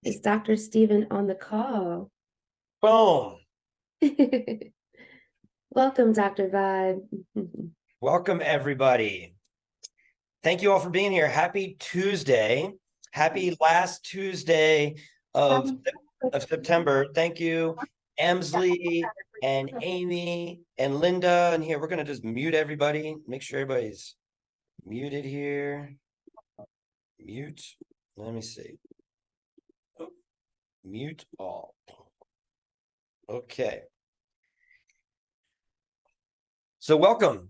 Is Dr. Stephen on the call? Boom. Welcome, Dr. Vibe. Welcome, everybody. Thank you all for being here. Happy Tuesday. Happy last Tuesday of September. Thank you, Emsley and Amy and Linda. And here, we're going to just mute everybody. Make sure everybody's muted here. Mute. Let me see. Oh, mute all. Okay. So welcome.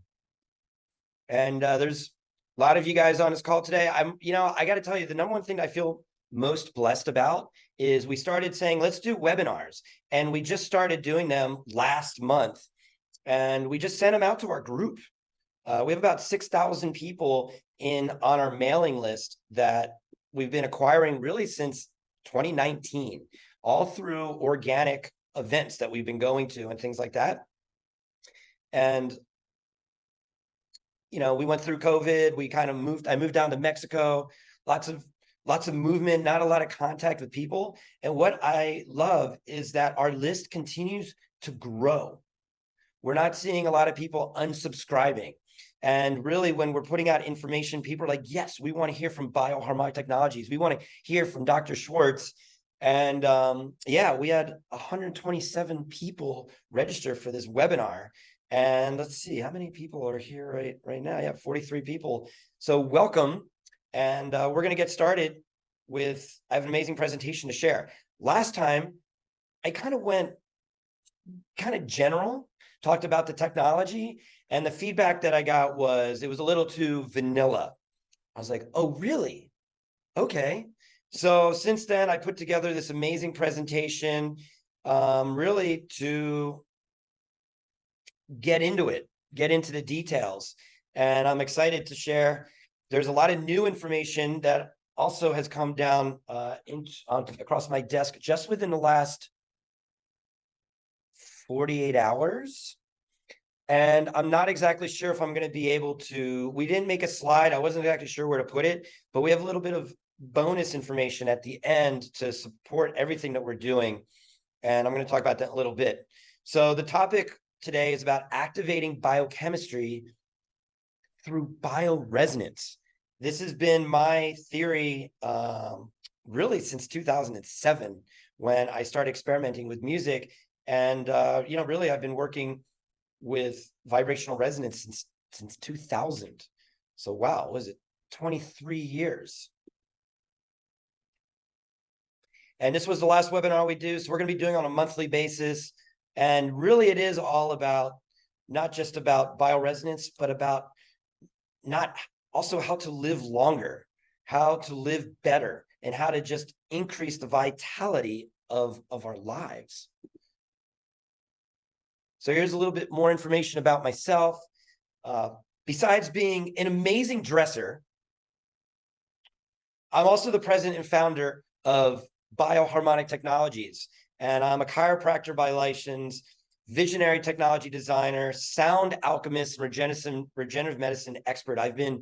And there's a lot of you guys on this call today. I got to tell you, the number one thing I feel most blessed about is we started saying, let's do webinars. And we just started doing them last month. And we just sent them out to our group. We have about 6,000 people on our mailing list that we've been acquiring really since 2019, all through organic events that we've been going to and things like that. And we went through COVID. We kind of I moved down to Mexico, lots of movement, not a lot of contact with people. And what I love is that our list continues to grow. We're not seeing a lot of people unsubscribing. And really, when we're putting out information, people are like, yes, we want to hear from Bioharmonic Technologies. We want to hear from Dr. Schwartz. And yeah, we had 127 people register for this webinar. And let's see, how many people are here right now? Yeah, 43 people. So welcome. And we're going to get started with, I have an amazing presentation to share. Last time, I kind of went general, talked about the technology, and the feedback that I got was it was a little too vanilla. I was like, oh, really? Okay. So since then, I put together this amazing presentation really to get into it, get into the details. And I'm excited to share. There's a lot of new information that also has come down across my desk just within the last 48 hours. And I'm not exactly sure if I'm going to be able to, we didn't make a slide. I wasn't exactly sure where to put it, but we have a little bit of bonus information at the end to support everything that we're doing. And I'm going to talk about that in a little bit. So the topic today is about activating biochemistry through bioresonance. This has been my theory really since 2007 when I started experimenting with music. And, really, I've been working with vibrational resonance since 2000. So, wow, was it 23 years? And this was the last webinar we do. So we're going to be doing on a monthly basis. And really, it is all about not just about bioresonance, but about also how to live longer, how to live better, and how to just increase the vitality of our lives. So here's a little bit more information about myself. Besides being an amazing dresser, I'm also the president and founder of Bioharmonic Technologies. And I'm a chiropractor by license, visionary technology designer, sound alchemist, regenerative medicine expert. I've been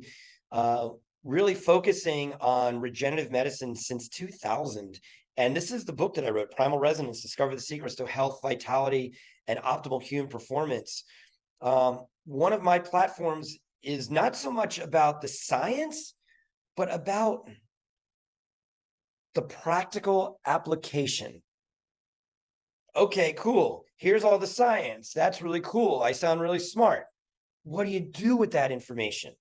really focusing on regenerative medicine since 2000. And this is the book that I wrote, Primal Resonance, Discover the Secrets to Health, Vitality, and Optimal Human Performance. One of my platforms is not so much about the science, but about the practical application. Okay, cool. Here's all the science. That's really cool. I sound really smart. What do you do with that information?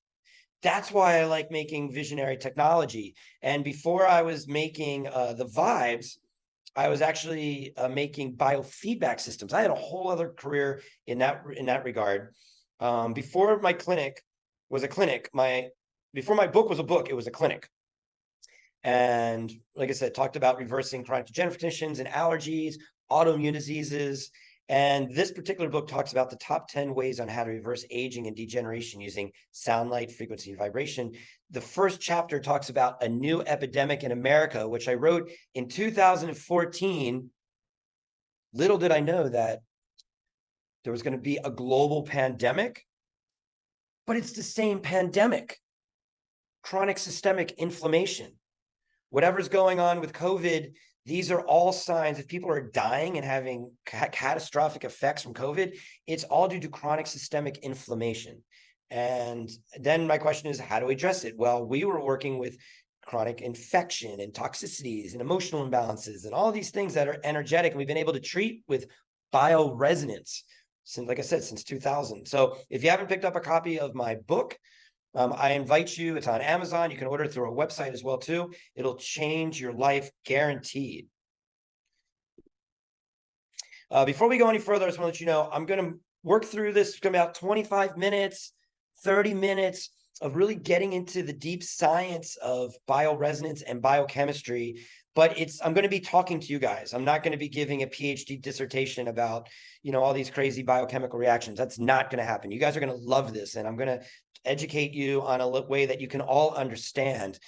That's why I like making visionary technology. And before I was making the vibes, I was actually making biofeedback systems. I had a whole other career in that regard. Before my clinic was a clinic, before my book was a book, it was a clinic. And like I said, talked about reversing chronic degenerative conditions and allergies, autoimmune diseases. And this particular book talks about the top 10 ways on how to reverse aging and degeneration using sound, light, frequency, and vibration. The first chapter talks about a new epidemic in America, which I wrote in 2014. Little did I know that there was going to be a global pandemic, but it's the same pandemic, chronic systemic inflammation. Whatever's going on with COVID, These are all signs if people are dying and having catastrophic effects from COVID, it's all due to chronic systemic inflammation. And then my question is, how do we address it? Well, we were working with chronic infection and toxicities and emotional imbalances and all these things that are energetic. And we've been able to treat with bioresonance since, like I said, since 2000. So if you haven't picked up a copy of my book, I invite you. It's on Amazon. You can order it through our website as well, too. It'll change your life, guaranteed. Before we go any further, I just want to let you know, I'm going to work through this. It's going to be about 25 minutes, 30 minutes of really getting into the deep science of bioresonance and biochemistry. But I'm going to be talking to you guys. I'm not going to be giving a PhD dissertation about, all these crazy biochemical reactions. That's not going to happen. You guys are going to love this. And I'm going to educate you on a way that you can all understand.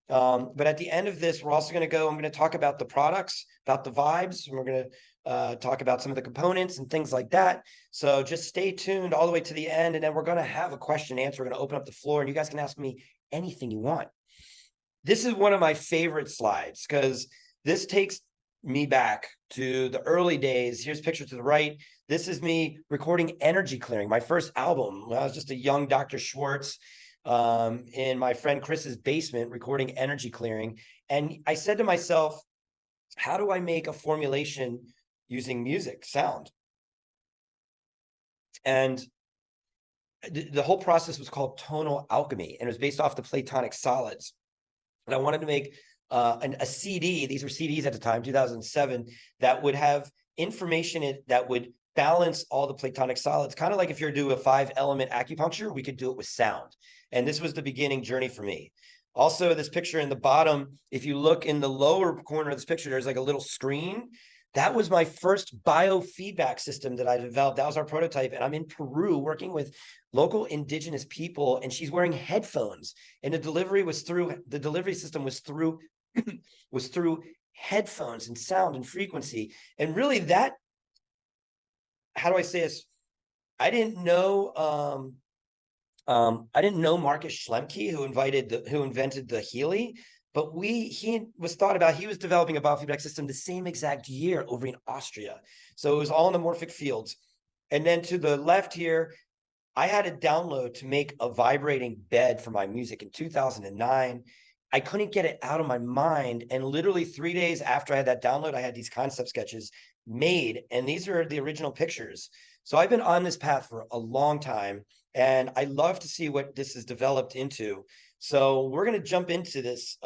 But at the end of this, we're also going to I'm going to talk about the products, about the vibes, and we're going to talk about some of the components and things like that. So just stay tuned all the way to the end, and then we're going to have a question and answer. We're going to open up the floor, and you guys can ask me anything you want. This is one of my favorite slides because this takes me back to the early days. Here's a picture to the right. This is me recording Energy Clearing, my first album when I was just a young Dr. Schwartz in my friend Chris's basement recording Energy Clearing. And I said to myself, how do I make a formulation using music, sound? And the whole process was called tonal alchemy, and it was based off the Platonic solids. And I wanted to make a CD. These were CDs at the time, 2007, that would have information that would balance all the Platonic solids. Kind of like if you're doing a 5-element acupuncture, we could do it with sound. And this was the beginning journey for me. Also, this picture in the bottom, if you look in the lower corner of this picture, there's like a little screen. That was my first biofeedback system that I developed. That was our prototype. And I'm in Peru working with local indigenous people, and she's wearing headphones. And the delivery system was through headphones and sound and frequency. And really that, how do I say this? I didn't know Marcus Schlemke, who invented the Healy. But he was developing a biofeedback system the same exact year over in Austria. So it was all in the morphic fields. And then to the left here, I had a download to make a vibrating bed for my music in 2009. I couldn't get it out of my mind. And literally 3 days after I had that download, I had these concept sketches made. And these are the original pictures. So I've been on this path for a long time. And I love to see what this has developed into. So we're going to jump into this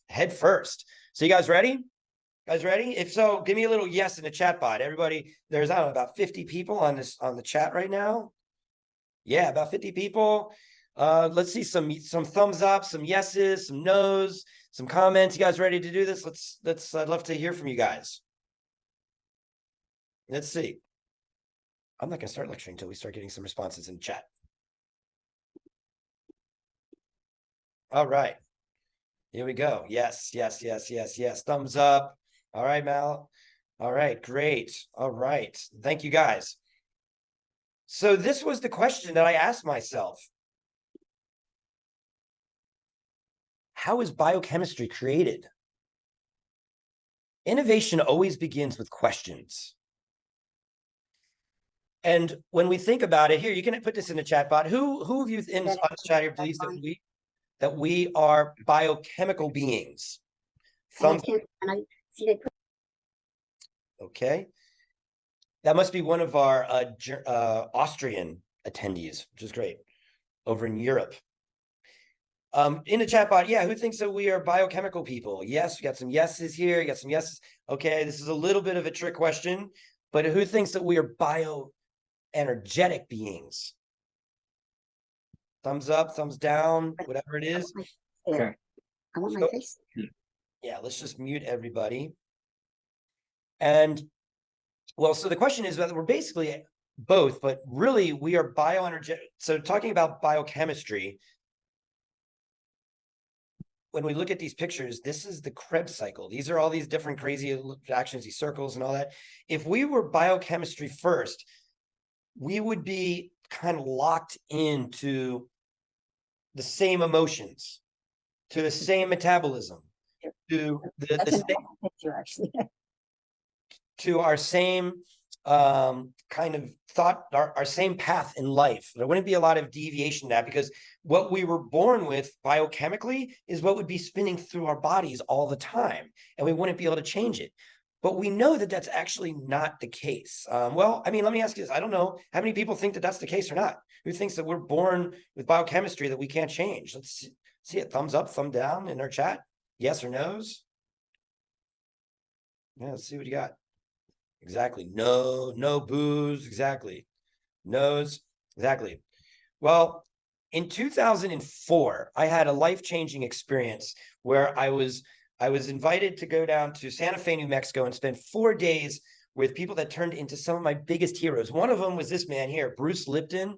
head first. So you guys ready? If so, give me a little yes in the chat bot. Everybody, there's, I don't know, about 50 people on the chat right now. Yeah, about 50 people. Let's see some thumbs up, some yeses, some nos, some comments. You guys ready to do this? I'd love to hear from you guys. Let's see. I'm not going to start lecturing until we start getting some responses in chat. All right. Here we go. Yes. Thumbs up. All right, Mal. All right, great. All right. Thank you, guys. So this was the question that I asked myself. How is biochemistry created? Innovation always begins with questions. And when we think about it, here, you can put this in the chat bot. Who of you in the chat here believes that we are biochemical beings? Thumbs up. Okay. That must be one of our Austrian attendees, which is great, over in Europe. In the chat bot, yeah, who thinks that we are biochemical people? Yes, we got some yeses here. You got some yeses. Okay, this is a little bit of a trick question, but who thinks that we are bioenergetic beings? Thumbs up, thumbs down, whatever it is. I want my face. Yeah, let's just mute everybody. And well, so the question is whether we're basically both, but really we are bioenergetic. So talking about biochemistry, when we look at these pictures, this is the Krebs cycle. These are all these different crazy reactions, these circles and all that. If we were biochemistry first, we would be kind of locked into the same emotions, to the same metabolism, to That's the an old picture, actually. to our same kind of thought, our same path in life. There wouldn't be a lot of deviation to that, because what we were born with biochemically is what would be spinning through our bodies all the time, and we wouldn't be able to change it. But we know that that's actually not the case. Well, I mean, let me ask you this. I don't know how many people think that that's the case or not. Who thinks that we're born with biochemistry that we can't change? Let's see it. Thumbs up, thumb down in our chat. Yes or no's? Yeah, let's see what you got. Exactly. No, no boos. Exactly. No's. Exactly. Well, in 2004, I had a life-changing experience where I was invited to go down to Santa Fe, New Mexico, and spend 4 days with people that turned into some of my biggest heroes. One of them was this man here, Bruce Lipton.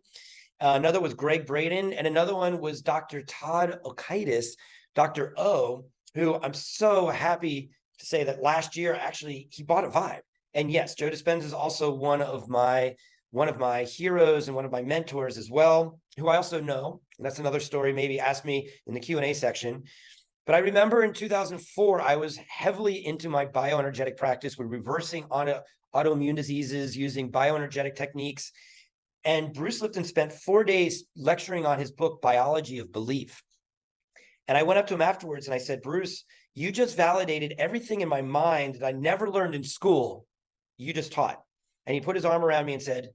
Another was Greg Braden, and another one was Dr. Todd Okaitis, Dr. O, who I'm so happy to say that last year, actually, he bought a Vibe. And yes, Joe Dispenza is also one of my heroes and one of my mentors as well, who I also know. And that's another story. Maybe ask me in the Q&A section. But I remember in 2004, I was heavily into my bioenergetic practice with reversing autoimmune diseases using bioenergetic techniques. And Bruce Lipton spent 4 days lecturing on his book, Biology of Belief. And I went up to him afterwards and I said, Bruce, you just validated everything in my mind that I never learned in school. You just taught. And he put his arm around me and said,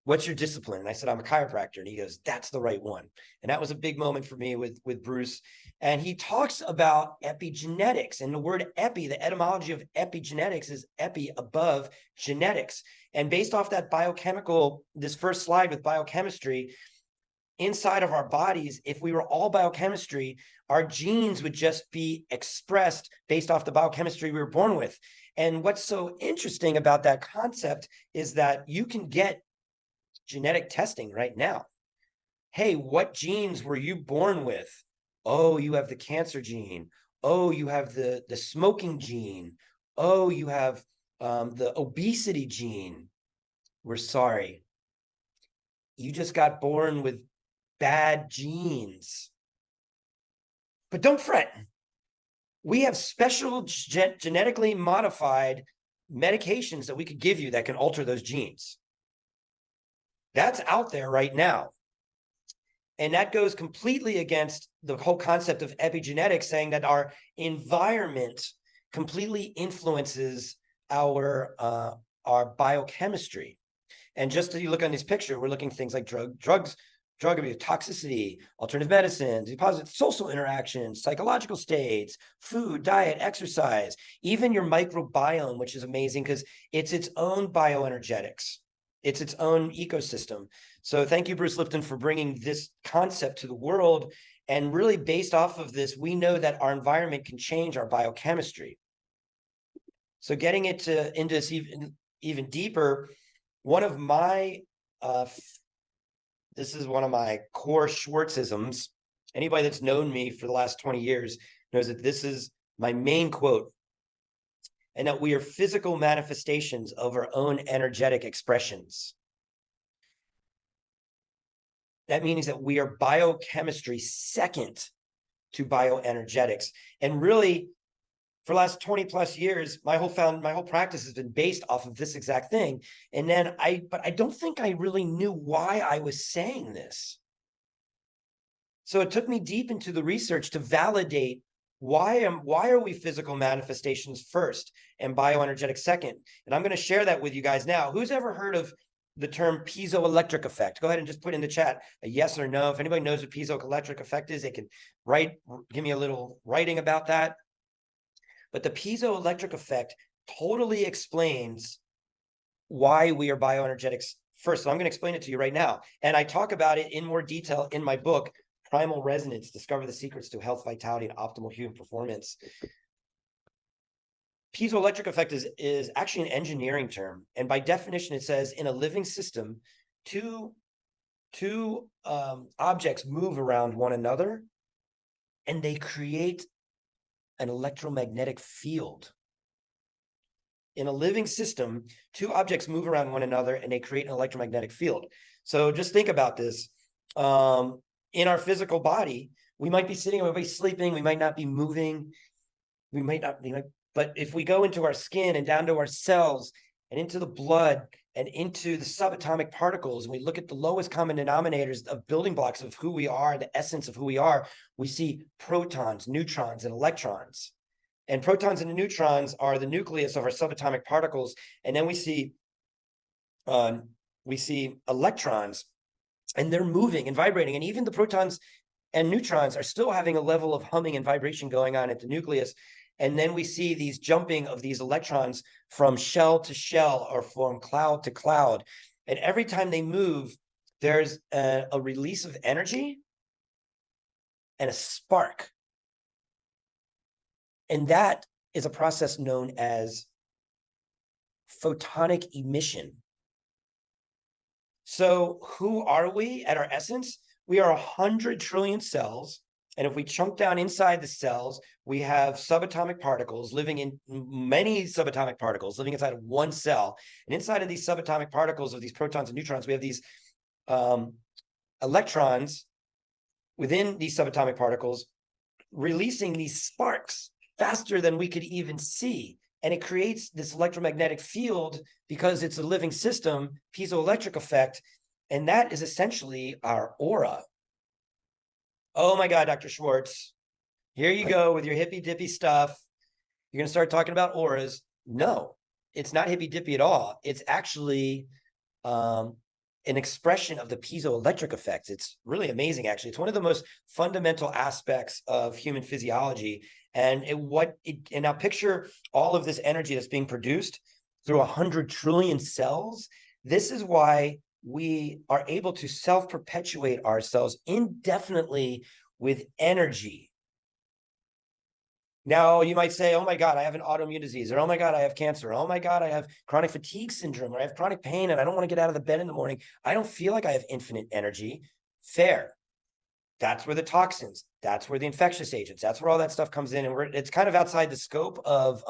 what's your discipline? And I said, I'm a chiropractor. And he goes, that's the right one. And that was a big moment for me with Bruce. And he talks about epigenetics, and the word epi, the etymology of epigenetics is epi, above, genetics. And based off that biochemical, this first slide with biochemistry, inside of our bodies, if we were all biochemistry, our genes would just be expressed based off the biochemistry we were born with. And what's so interesting about that concept is that you can get genetic testing right now. Hey, what genes were you born with? Oh, you have the cancer gene. Oh, you have the smoking gene. Oh, you have the obesity gene. We're sorry. You just got born with bad genes. But don't fret. We have special genetically modified medications that we could give you that can alter those genes. That's out there right now. And that goes completely against the whole concept of epigenetics, saying that our environment completely influences our biochemistry. And just as you look on this picture, we're looking at things like drug abuse, toxicity, alternative medicines, positive social interactions, psychological states, food, diet, exercise, even your microbiome, which is amazing because it's its own bioenergetics. It's its own ecosystem. So thank you, Bruce Lipton, for bringing this concept to the world. And really based off of this, we know that our environment can change our biochemistry. So getting into this even deeper, one of my, this is one of my core Schwartzisms. Anybody that's known me for the last 20 years knows that this is my main quote, and that we are physical manifestations of our own energetic expressions. That means that we are biochemistry second to bioenergetics. And really, for the last 20 plus years, my whole practice has been based off of this exact thing. And then but I don't think I really knew why I was saying this. So it took me deep into the research to validate why are we physical manifestations first and bioenergetic second? And I'm going to share that with you guys now. Who's ever heard of the term piezoelectric effect? Go ahead and just put in the chat a yes or no. If anybody knows what piezoelectric effect is, they can give me a little writing about that. But the piezoelectric effect totally explains why we are bioenergetics first. So I'm going to explain it to you right now. And I talk about it in more detail in my book, Primal Resonance, Discover the Secrets to Health, Vitality, and Optimal Human Performance. Piezoelectric effect is actually an engineering term. And by definition, it says in a living system, two objects move around one another and they create an electromagnetic field. In a living system, two objects move around one another and they create an electromagnetic field. So just think about this. In our physical body, we might be sitting, we might be sleeping, we might not be moving. We might not, but if we go into our skin and down to our cells and into the blood and into the subatomic particles, and we look at the lowest common denominators of building blocks of who we are, the essence of who we are, we see protons, neutrons, and electrons. And protons and neutrons are the nucleus of our subatomic particles. And then we see electrons, and they're moving and vibrating. And even the protons and neutrons are still having a level of humming and vibration going on at the nucleus. And then we see these jumping of these electrons from shell to shell or from cloud to cloud. And every time they move, there's a release of energy and a spark. And that is a process known as photonic emission. So who are we at our essence? We are 100 trillion cells. And if we chunk down inside the cells, we have subatomic particles living in many subatomic particles living inside of one cell. And inside of these subatomic particles of these protons and neutrons, we have these electrons within these subatomic particles releasing these sparks faster than we could even see. And it creates this electromagnetic field because it's a living system, piezoelectric effect. And that is essentially our aura. Oh my God, Dr. Schwartz, here you go with your hippy dippy stuff. You're going to start talking about auras. No, it's not hippy dippy at all. It's actually an expression of the piezoelectric effects. It's really amazing, actually. It's one of the most fundamental aspects of human physiology. And now picture all of this energy that's being produced through 100 trillion cells. This is why we are able to self-perpetuate ourselves indefinitely with energy. Now, you might say, oh my God, I have an autoimmune disease, or oh my God, I have cancer, oh my God, I have chronic fatigue syndrome, or I have chronic pain, and I don't want to get out of the bed in the morning. I don't feel like I have infinite energy. Fair. That's where the toxins, that's where the infectious agents, that's where all that stuff comes in. And it's kind of outside the scope of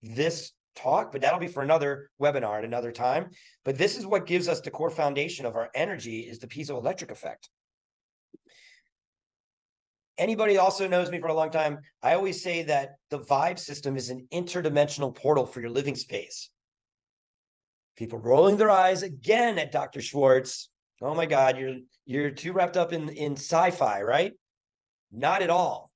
this talk, but that'll be for another webinar at another time. But this is what gives us the core foundation of our energy, is the piezoelectric effect. Anybody also knows me for a long time, I always say that the vibe system is an interdimensional portal for your living space. People rolling their eyes again at Dr. Schwartz. Oh my God, you're too wrapped up in sci-fi, right? Not at all.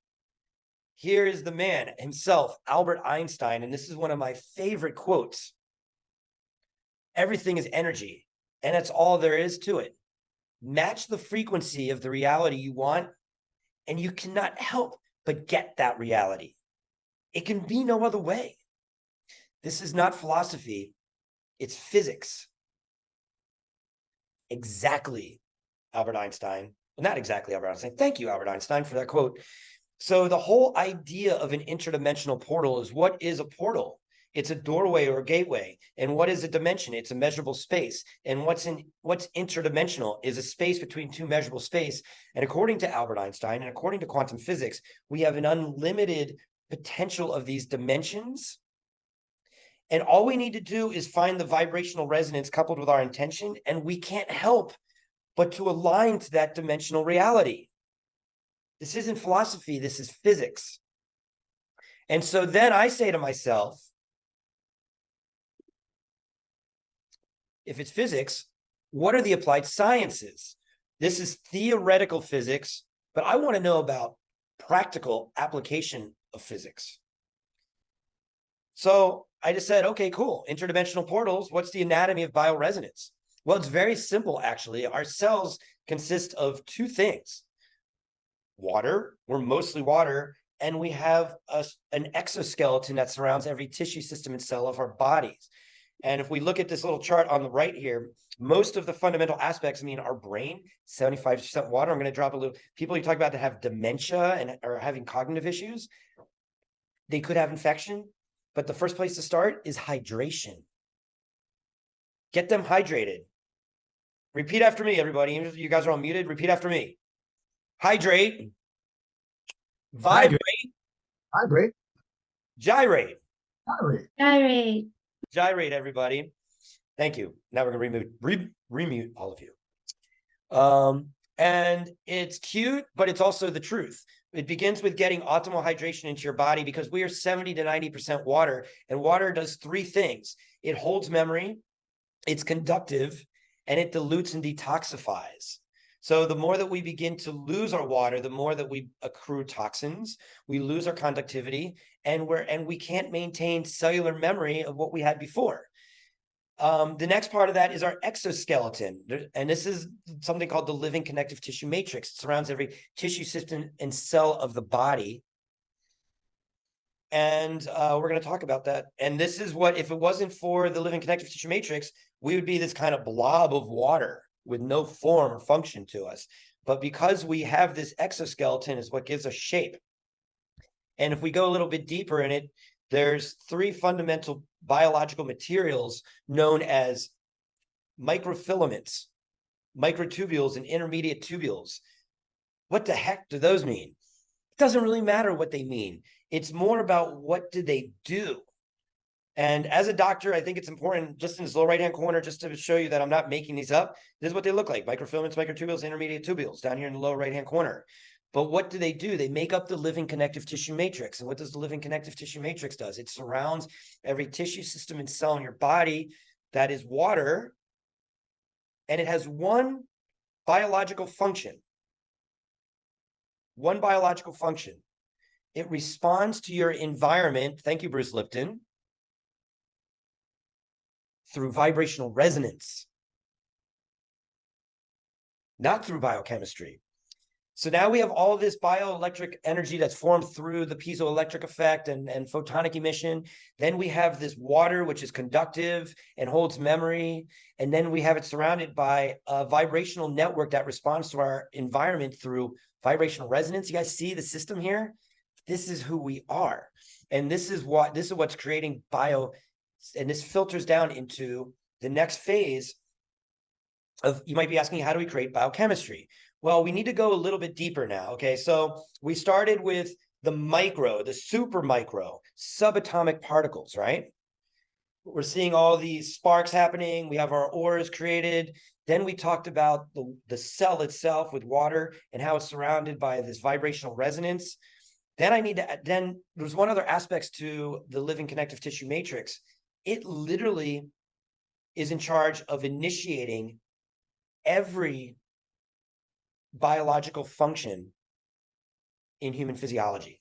Here is the man himself, Albert Einstein, and this is one of my favorite quotes. Everything is energy, and that's all there is to it. Match the frequency of the reality you want, and you cannot help but get that reality. It can be no other way. This is not philosophy, it's physics. Exactly, Albert Einstein. Well, not exactly Albert Einstein. Thank you, Albert Einstein, for that quote. So the whole idea of an interdimensional portal is, what is a portal? It's a doorway or a gateway. And what is a dimension? It's a measurable space. And what's interdimensional is a space between two measurable space. And according to Albert Einstein and according to quantum physics, we have an unlimited potential of these dimensions. And all we need to do is find the vibrational resonance coupled with our intention, and we can't help but to align to that dimensional reality. This isn't philosophy, this is physics. And so then I say to myself, if it's physics, what are the applied sciences? This is theoretical physics, but I want to know about practical application of physics. So I just said, okay, cool. Interdimensional portals. What's the anatomy of bioresonance? Well, it's very simple, actually. Our cells consist of two things. Water, we're mostly water, and we have an exoskeleton that surrounds every tissue system and cell of our bodies. And if we look at this little chart on the right here, most of the fundamental aspects, our brain, 75% water. I'm going to drop a little. People you talk about that have dementia and are having cognitive issues, they could have infection. But the first place to start is hydration. Get them hydrated. Repeat after me, everybody. You guys are all muted. Repeat after me. Hydrate. Vibrate. Vibrate. Gyrate. Gyrate. Gyrate. Gyrate, everybody. Thank you. Now we're going to remute all of you. And it's cute, but it's also the truth. It begins with getting optimal hydration into your body because we are 70 to 90% water, and water does three things. It holds memory, it's conductive, and it dilutes and detoxifies. So the more that we begin to lose our water, the more that we accrue toxins, we lose our conductivity, and we can't maintain cellular memory of what we had before. The next part of that is our exoskeleton. And this is something called the living connective tissue matrix. It surrounds every tissue system and cell of the body. And we're going to talk about that. And this is what, if it wasn't for the living connective tissue matrix, we would be this kind of blob of water with no form or function to us. But because we have this exoskeleton is what gives us shape. And if we go a little bit deeper in it, there's three fundamental biological materials known as microfilaments, microtubules, and intermediate tubules. What the heck do those mean? It doesn't really matter what they mean. It's more about what do they do. And as a doctor, I think it's important, just in this lower right-hand corner, just to show you that I'm not making these up. This is what they look like: microfilaments, microtubules, intermediate tubules, down here in the lower right-hand corner. But what do? They make up the living connective tissue matrix. And what does the living connective tissue matrix do? It surrounds every tissue, system, and cell in your body that is water. And it has one biological function. One biological function. It responds to your environment. Thank you, Bruce Lipton. Through vibrational resonance. Not through biochemistry. So now we have all of this bioelectric energy that's formed through the piezoelectric effect and photonic emission. Then we have this water, which is conductive and holds memory. And then we have it surrounded by a vibrational network that responds to our environment through vibrational resonance. You guys see the system here? This is who we are. And this is what's creating bio. And this filters down into the next phase of, you might be asking, how do we create biochemistry? Well, we need to go a little bit deeper now. Okay, so we started with the micro, the super micro, subatomic particles, right? We're seeing all these sparks happening. We have our auras created. Then we talked about the cell itself with water and how it's surrounded by this vibrational resonance. Then there's one other aspect to the living connective tissue matrix. It literally is in charge of initiating every biological function in human physiology.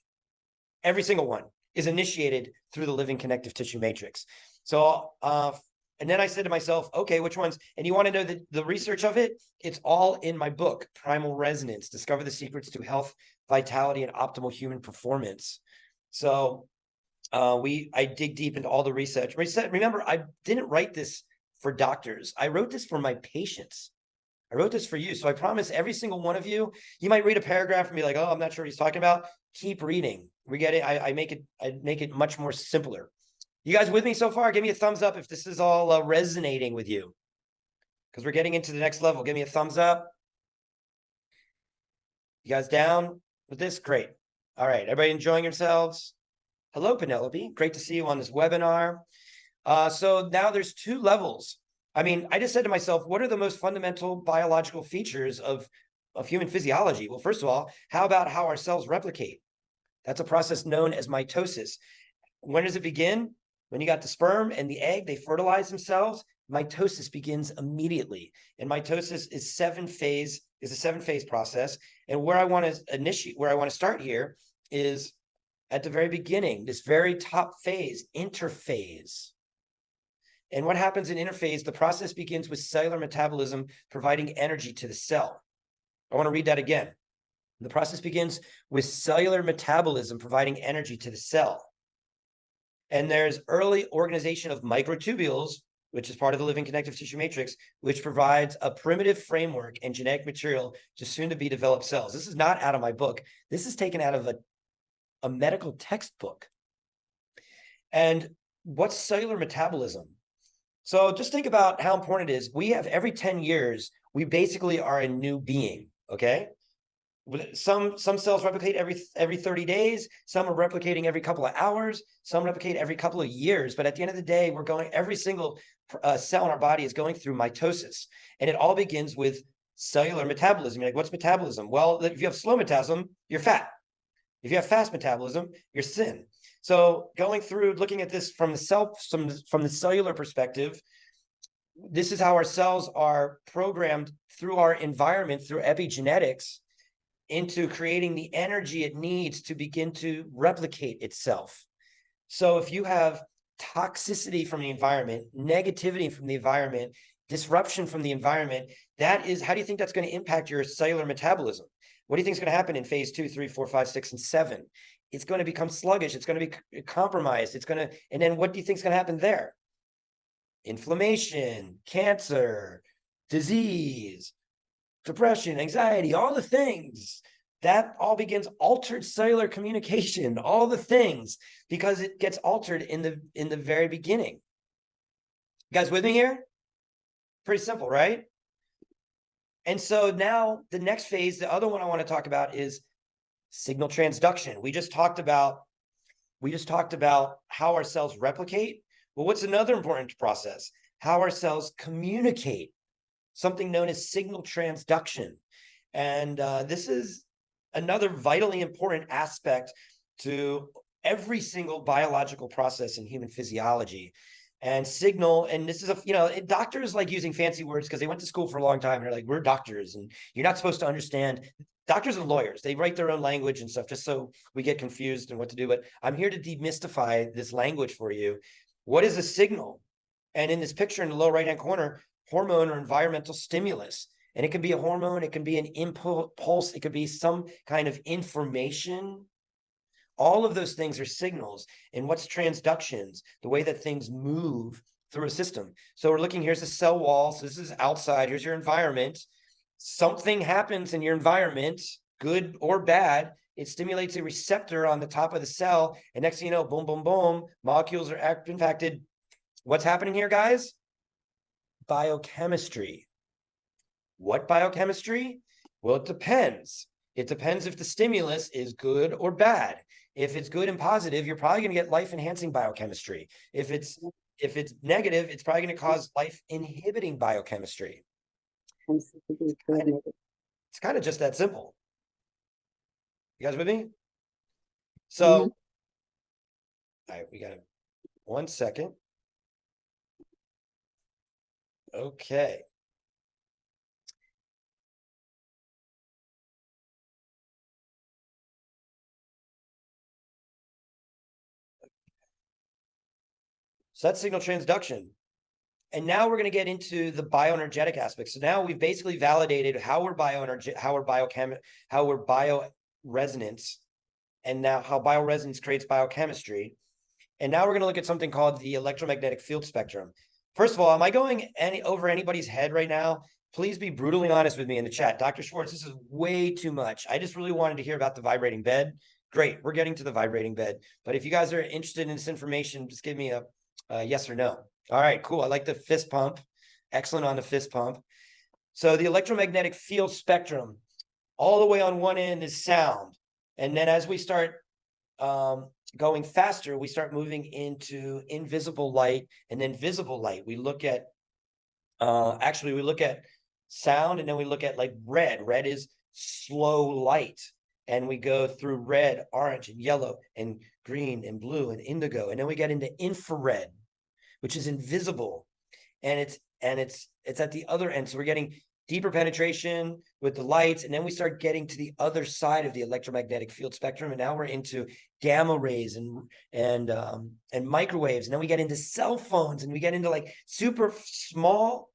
Every single one is initiated through the living connective tissue matrix. So, and then I said to myself, okay, which ones? And you want to know the research of it? It's all in my book, Primal Resonance: Discover the Secrets to Health, Vitality, and Optimal Human Performance. So I dig deep into all the research. Remember, I didn't write this for doctors. I wrote this for my patients. I wrote this for you. So I promise every single one of you, you might read a paragraph and be like, oh, I'm not sure what he's talking about. Keep reading. We get it. I make it much more simpler. You guys with me so far? Give me a thumbs up if this is all resonating with you, because we're getting into the next level. Give me a thumbs up. You guys down with this? Great. All right. Everybody enjoying yourselves? Hello, Penelope. Great to see you on this webinar. So now there's two levels. I mean, I just said to myself, what are the most fundamental biological features of human physiology? Well, first of all, how about how our cells replicate? That's a process known as mitosis. When does it begin? When you got the sperm and the egg, they fertilize themselves. Mitosis begins immediately. And mitosis is a seven-phase process. And where I want to start here is at the very beginning, this very top phase, interphase. And what happens in interphase? The process begins with cellular metabolism providing energy to the cell. I want to read that again. The process begins with cellular metabolism providing energy to the cell. And there's early organization of microtubules, which is part of the living connective tissue matrix, which provides a primitive framework and genetic material to soon to be developed cells. This is not out of my book. This is taken out of a medical textbook. And what's cellular metabolism? So just think about how important it is. We have every 10 years, we basically are a new being, okay? Some cells replicate every 30 days. Some are replicating every couple of hours. Some replicate every couple of years. But at the end of the day, every single cell in our body is going through mitosis. And it all begins with cellular metabolism. You're like, what's metabolism? Well, if you have slow metabolism, you're fat. If you have fast metabolism, you're thin. So going through looking at this from the cellular perspective, this is how our cells are programmed through our environment, through epigenetics, into creating the energy it needs to begin to replicate itself. So if you have toxicity from the environment, negativity from the environment, disruption from the environment, that is, how do you think that's going to impact your cellular metabolism? What do you think is going to happen in phase 2, 3, 4, 5, 6, and 7? It's going to become sluggish. It's going to be compromised. And then what do you think is going to happen there? Inflammation, cancer, disease, depression, anxiety, all the things. That all begins altered cellular communication, all the things, because it gets altered in the very beginning. You guys with me here? Pretty simple, right? And so now the next phase, the other one I want to talk about is signal transduction. We just talked about how our cells replicate. Well, what's another important process? How our cells communicate, something known as signal transduction. And this is another vitally important aspect to every single biological process in human physiology. And signal, and this is doctors like using fancy words because they went to school for a long time. And they're like, we're doctors, and you're not supposed to understand. Doctors and lawyers, they write their own language and stuff just so we get confused and what to do. But I'm here to demystify this language for you. What is a signal? And in this picture in the lower right-hand corner, hormone or environmental stimulus. And it can be a hormone, it can be an impulse, it could be some kind of information. All of those things are signals. And what's transductions? The way that things move through a system. So we're looking, here's a cell wall. So this is outside, here's your environment. Something happens in your environment, good or bad. It stimulates a receptor on the top of the cell. And next thing you know, boom, boom, boom, molecules are impacted. What's happening here, guys? Biochemistry. What biochemistry? Well, it depends. It depends if the stimulus is good or bad. If it's good and positive, you're probably going to get life-enhancing biochemistry. If it's negative, it's probably going to cause life-inhibiting biochemistry. It's kind of just that simple. You guys with me? So, all right, we got 1 second. Okay. So that's signal transduction. And now we're going to get into the bioenergetic aspect. So now we've basically validated how we're bioresonance, and now how bioresonance creates biochemistry. And now we're going to look at something called the electromagnetic field spectrum. First of all, am I going over anybody's head right now? Please be brutally honest with me in the chat. Dr. Schwartz, this is way too much. I just really wanted to hear about the vibrating bed. Great, we're getting to the vibrating bed. But if you guys are interested in this information, just give me a yes or no. All right, cool. I like the fist pump. Excellent on the fist pump. So the electromagnetic field spectrum, all the way on one end is sound. And then as we start going faster, we start moving into invisible light and then visible light. We look at, we look at sound, and then we look at like red. Red is slow light. And we go through red, orange, and yellow, and green, and blue, and indigo. And then we get into infrared, which is invisible. And it's at the other end. So we're getting deeper penetration with the lights. And then we start getting to the other side of the electromagnetic field spectrum. And now we're into gamma rays and microwaves. And then we get into cell phones, and we get into like super small,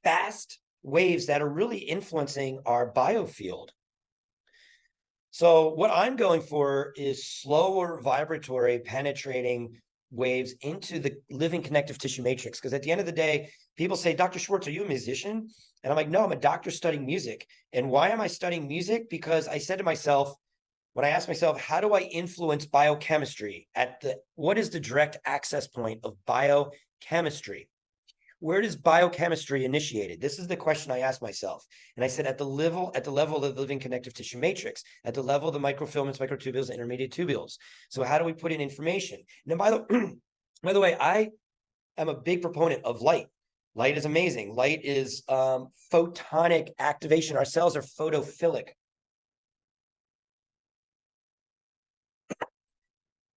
fast waves that are really influencing our biofield. So what I'm going for is slower vibratory penetrating waves into the living connective tissue matrix. Because at the end of the day, people say, Dr. Schwartz, are you a musician? And I'm like, no, I'm a doctor studying music. And why am I studying music? Because I said to myself, when I asked myself, how do I influence biochemistry what is the direct access point of biochemistry? Where does biochemistry initiated? This is the question I asked myself. And I said, at the level of the living connective tissue matrix, at the level of the microfilaments, microtubules, and intermediate tubules. So how do we put in information? And then by the way, I am a big proponent of light. Light is amazing. Light is photonic activation. Our cells are photophilic.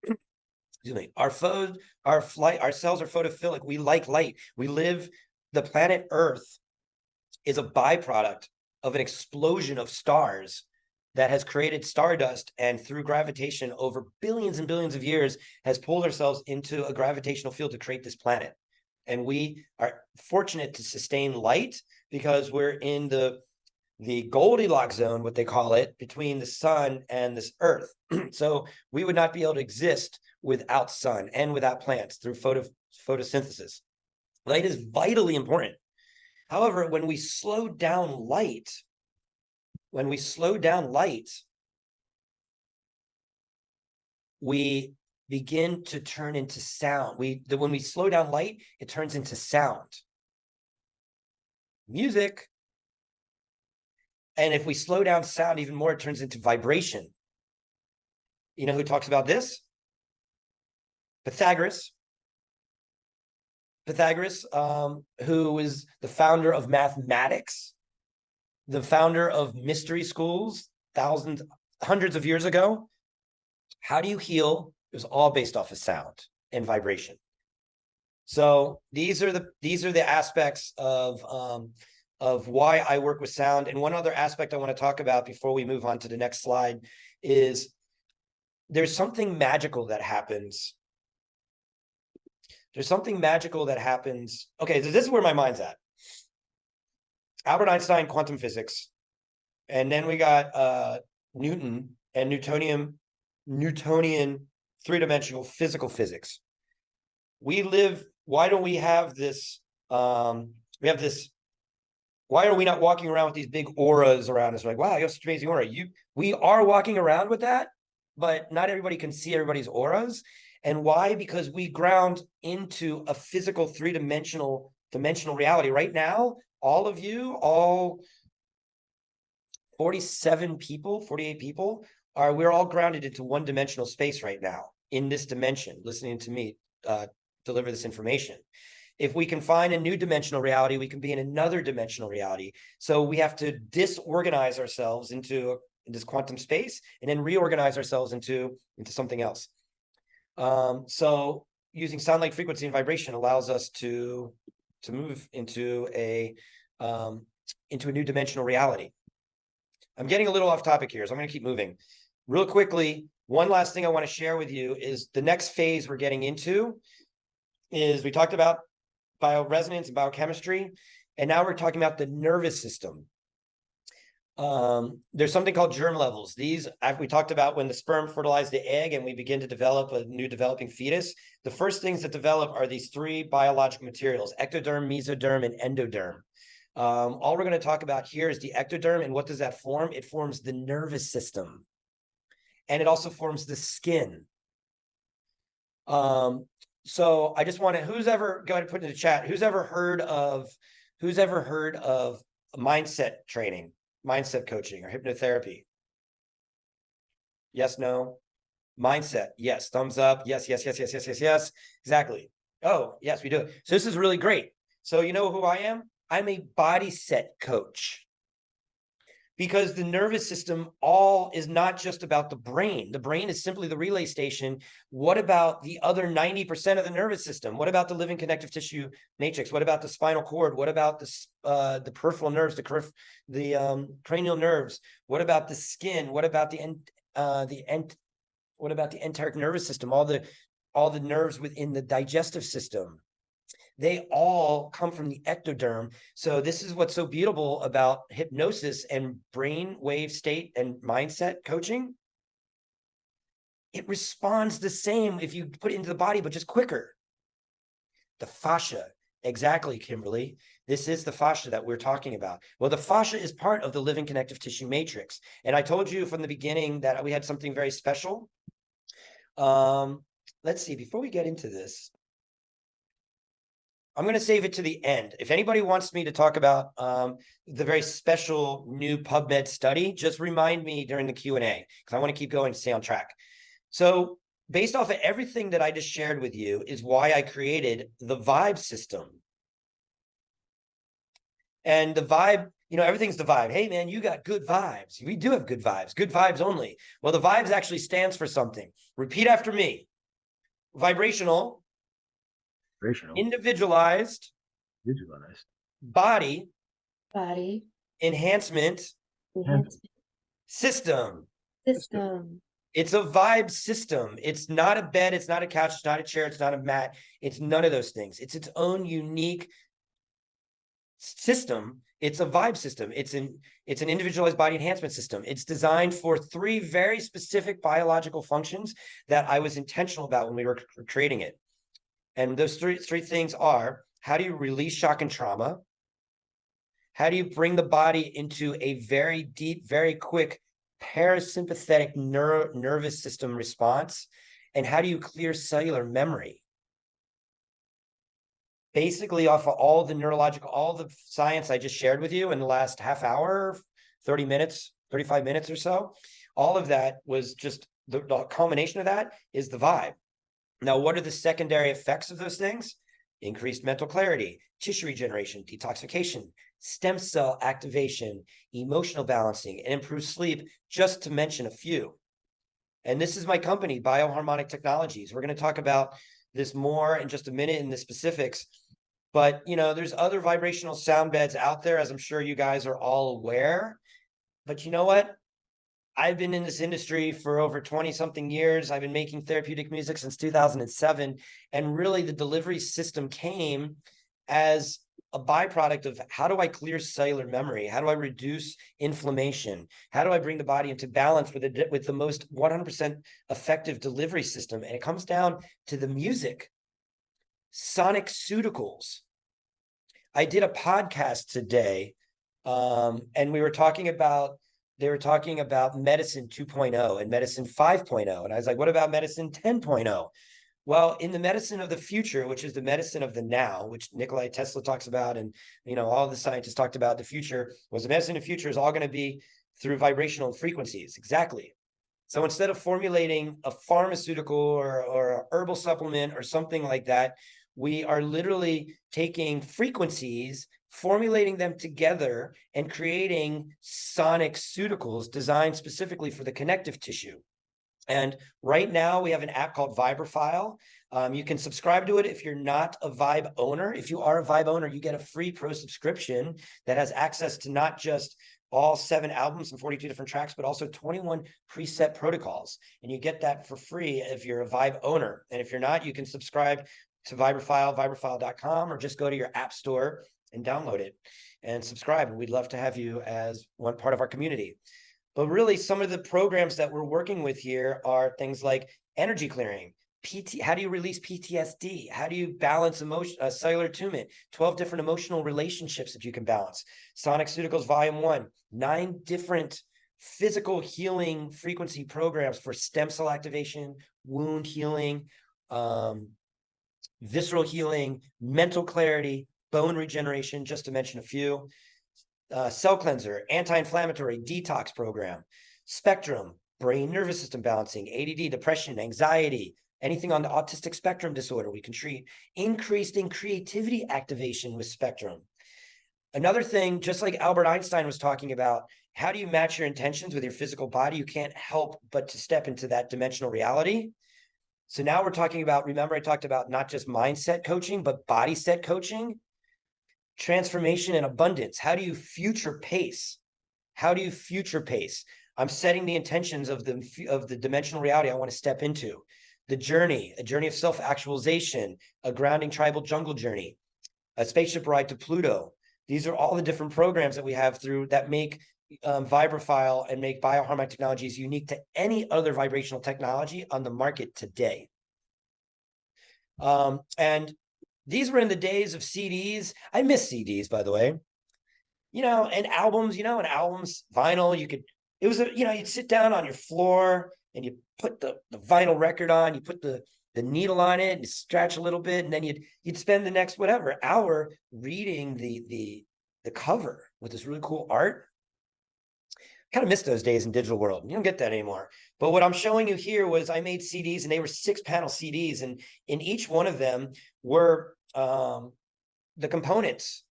Excuse me. Our cells are photophilic. We like light. The planet Earth is a byproduct of an explosion of stars that has created stardust, and through gravitation over billions and billions of years has pulled ourselves into a gravitational field to create this planet. And we are fortunate to sustain light because we're in the Goldilocks zone, what they call it, between the sun and this earth. So we would not be able to exist without sun and without plants through photosynthesis. Light is vitally important. However, when we slow down light, we begin to turn into sound. When we slow down light, it turns into sound. Music. And if we slow down sound even more, it turns into vibration. You know who talks about this? Pythagoras. Who is the founder of mathematics, the founder of mystery schools, hundreds of years ago. How do you heal? It was all based off of sound and vibration. So these are the aspects of why I work with sound. And one other aspect I want to talk about before we move on to the next slide is there's something magical that happens. Okay, so this is where my mind's at. Albert Einstein, quantum physics. And then we got Newton and Newtonian three-dimensional physical physics. Why don't we have this? Why are we not walking around with these big auras around us? We're like, wow, you have such an amazing aura. We are walking around with that, but not everybody can see everybody's auras. And why? Because we ground into a physical three-dimensional reality. Right now, all of you, all 48 people, we're all grounded into one-dimensional space right now in this dimension, listening to me deliver this information. If we can find a new dimensional reality, we can be in another dimensional reality. So we have to disorganize ourselves into this quantum space and then reorganize ourselves into something else. So using sound, light, frequency, and vibration allows us to move into a new dimensional reality. I'm getting a little off topic here, so I'm going to keep moving. Real quickly, one last thing I want to share with you is the next phase we're getting into is we talked about bioresonance and biochemistry, and now we're talking about the nervous system. There's something called germ levels. These we talked about when the sperm fertilized the egg and we begin to develop a new developing fetus. The first things that develop are these three biological materials: ectoderm, mesoderm, and endoderm. All we're going to talk about here is the ectoderm, and what does that form? It forms the nervous system, and it also forms the skin. So I just want to, go ahead and put in the chat, who's ever heard of mindset training, mindset coaching, or hypnotherapy? Yes, no? Mindset, yes. Thumbs up. Yes. Exactly. Oh, yes, we do. So this is really great. So you know who I am? I'm a body set coach. Because the nervous system is not just about the brain. The brain is simply the relay station. What about the other 90% of the nervous system? What about the living connective tissue matrix? What about the spinal cord? What about the peripheral nerves, the cranial nerves? What about the skin? What about the enteric nervous system? All the nerves within the digestive system. They all come from the ectoderm. So this is what's so beautiful about hypnosis and brain wave state and mindset coaching. It responds the same if you put it into the body, but just quicker. The fascia, exactly, Kimberly. This is the fascia that we're talking about. Well, the fascia is part of the living connective tissue matrix. And I told you from the beginning that we had something very special. Let's see, before we get into this, I'm going to save it to the end. If anybody wants me to talk about the very special new PubMed study, just remind me during the Q&A, because I want to keep going to stay on track. So based off of everything that I just shared with you is why I created the Vibe system. And the vibe, everything's the vibe. Hey, man, you got good vibes. We do have good vibes only. Well, the vibes actually stands for something. Repeat after me. Vibrational, Vibrational. individualized, Visualized. body, body, enhancement, enhancement system. system, It's a vibe system. It's not a bed. It's not a couch. It's not a chair. It's not a mat. It's none of those things. It's its own unique system. It's a vibe system. It's an individualized body enhancement system. It's designed for 3 very specific biological functions that I was intentional about when we were creating it. And those three things are: how do you release shock and trauma? How do you bring the body into a very deep, very quick parasympathetic nervous system response? And how do you clear cellular memory? Basically, off of all the science I just shared with you in the last half hour, 30 minutes, 35 minutes or so, all of that was just the culmination of that is the vibe. Now, what are the secondary effects of those things? Increased mental clarity, tissue regeneration, detoxification, stem cell activation, emotional balancing, and improved sleep, just to mention a few. And this is my company, Bioharmonic Technologies. We're going to talk about this more in just a minute in the specifics. But, there's other vibrational sound beds out there, as I'm sure you guys are all aware. But you know what? I've been in this industry for over 20 something years. I've been making therapeutic music since 2007. And really the delivery system came as a byproduct of how do I clear cellular memory? How do I reduce inflammation? How do I bring the body into balance with the most 100% effective delivery system? And it comes down to the music, sonic-ceuticals. I did a podcast today, and they were talking about medicine 2.0 and medicine 5.0. And I was like, what about medicine 10.0? Well, in the medicine of the future, which is the medicine of the now, which Nikola Tesla talks about, and all the scientists talked about, the future was the medicine of the future is all going to be through vibrational frequencies. Exactly. So instead of formulating a pharmaceutical or a herbal supplement or something like that, we are literally taking frequencies, formulating them together, and creating sonic-ceuticals designed specifically for the connective tissue. And right now we have an app called Vibrafile. You can subscribe to it if you're not a Vibe owner. If you are a Vibe owner, you get a free pro subscription that has access to not just all 7 albums and 42 different tracks, but also 21 preset protocols. And you get that for free if you're a Vibe owner. And if you're not, you can subscribe to Vibrafile, vibrafile.com, or just go to your app store and download it and subscribe. And we'd love to have you as one part of our community. But really, some of the programs that we're working with here are things like energy clearing, how do you release PTSD? How do you balance cellular attunement? 12 different emotional relationships that you can balance. Sonic-Ceuticals Volume 1, 9 different physical healing frequency programs for stem cell activation, wound healing, visceral healing, mental clarity, bone regeneration, just to mention a few. Cell cleanser, anti-inflammatory detox program, spectrum, brain nervous system balancing, ADD, depression, anxiety, anything on the autistic spectrum disorder we can treat. Increased in creativity activation with spectrum. Another thing, just like Albert Einstein was talking about, how do you match your intentions with your physical body? You can't help but to step into that dimensional reality. So now we're talking about, remember I talked about not just mindset coaching, but body set coaching. Transformation and abundance. How do you future pace? How do you future pace? I'm setting the intentions of the dimensional reality I want to step into. The journey, a journey of self-actualization, a grounding tribal jungle journey, a spaceship ride to Pluto. These are all the different programs that we have through that make Vibrafile and make Bioharmonic Technologies unique to any other vibrational technology on the market today. And these were in the days of CDs. I miss CDs, by the way. And albums, vinyl, you'd sit down on your floor and you put the vinyl record on, you put the needle on it and you scratch a little bit, and then you'd spend the next hour reading the cover with this really cool art. Kind of miss those days in digital world. You don't get that anymore. But what I'm showing you here was I made CDs, and they were 6-panel CDs, and in each one of them were the components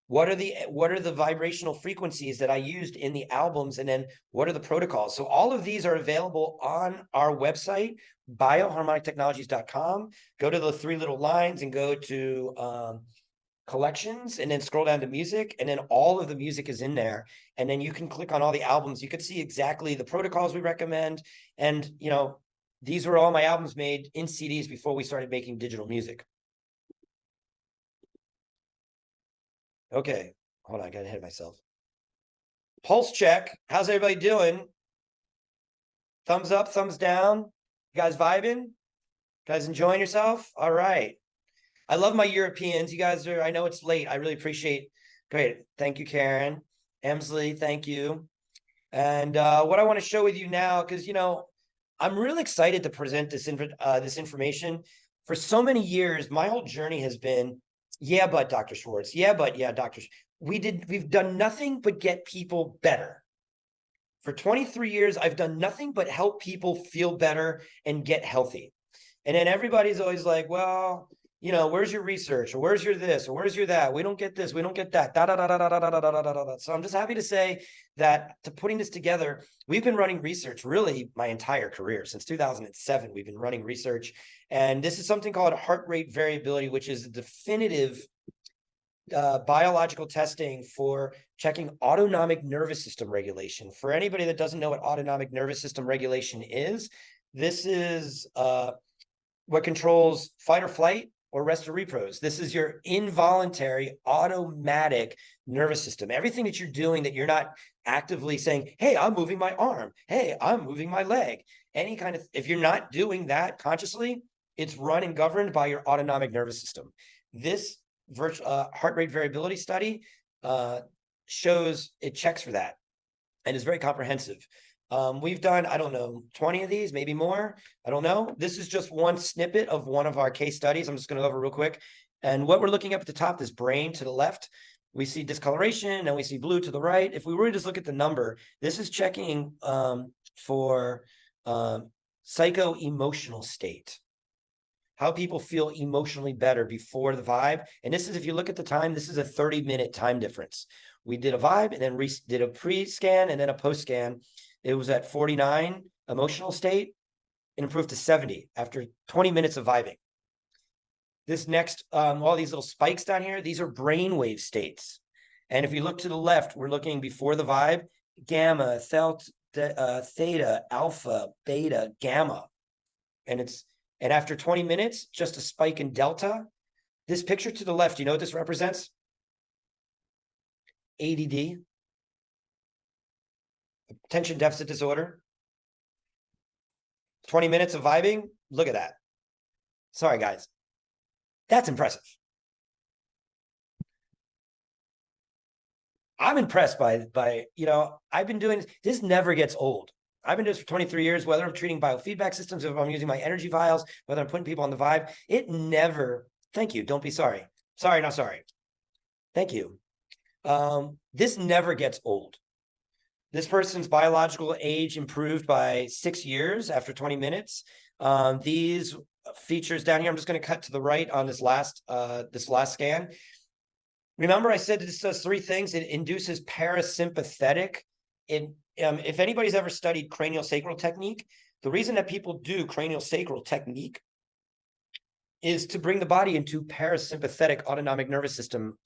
What are the vibrational frequencies that I used in the albums? And then what are the protocols? So all of these are available on our website, bioharmonictechnologies.com. Go to the three little lines and go to collections, and then scroll down to music, and then all of the music is in there. And then you can click on all the albums. You could see exactly the protocols we recommend. And, you know, these were all my albums made in CDs before we started making digital music. Okay, hold on, I got ahead of myself. Pulse check. How's everybody doing? Thumbs up, thumbs down. You guys vibing? Guys enjoying yourself? All right. I love my Europeans. You guys are, I know it's late. I really appreciate. Great. Thank you, Karen. Emsley, thank you. And what I want to show with you now, because, you know, I'm really excited to present this information. For so many years, my whole journey has been, yeah, but Dr. Schwartz, yeah, but yeah, Dr. We've done nothing but get people better. For 23 years, I've done nothing but help people feel better and get healthy. And then everybody's always like, well, you know, where's your research, or where's your this, or where's your that? We don't get this, we don't get that. Da, da, da, da, da, da, da, da, da, da, da. So I'm just happy to say that to putting this together, we've been running research really my entire career. Since 2007, we've been running research. And this is something called heart rate variability, which is a definitive biological testing for checking autonomic nervous system regulation. For anybody that doesn't know what autonomic nervous system regulation is, this is what controls fight or flight or rest or repose. This is your involuntary automatic nervous system. Everything that you're doing that you're not actively saying, hey, I'm moving my arm. Hey, I'm moving my leg. Any kind of, if you're not doing that consciously, it's run and governed by your autonomic nervous system. This heart rate variability study shows, it checks for that and is very comprehensive. We've done, I don't know, 20 of these, maybe more. I don't know. This is just one snippet of one of our case studies. I'm just going to go over real quick. And what we're looking up at the top, this brain to the left, we see discoloration and we see blue to the right. If we were to just look at the number, this is checking for psycho-emotional state, how people feel emotionally better before the vibe. And this is, if you look at the time, this is a 30-minute time difference. We did a vibe and then did a pre-scan and then a post-scan. It was at 49 emotional state and improved to 70 after 20 minutes of vibing. This next, all these little spikes down here, these are brainwave states. And if you look to the left, we're looking before the vibe, gamma, theta, alpha, beta, gamma. And after 20 minutes, just a spike in delta. This picture to the left, you know what this represents? ADD. Attention deficit disorder. 20 minutes of vibing. Look at that. Sorry, guys. That's impressive. I'm impressed by, you know, I've been doing this never gets old. I've been doing this for 23 years, whether I'm treating biofeedback systems, if I'm using my energy vials, whether I'm putting people on the vibe, it never, thank you, don't be sorry. Sorry, not sorry. Thank you. This never gets old. This person's biological age improved by 6 years after 20 minutes. These features down here, I'm just going to cut to the right on this last scan. Remember, I said this does three things. It induces parasympathetic. If anybody's ever studied craniosacral technique, the reason that people do craniosacral technique is to bring the body into parasympathetic autonomic nervous system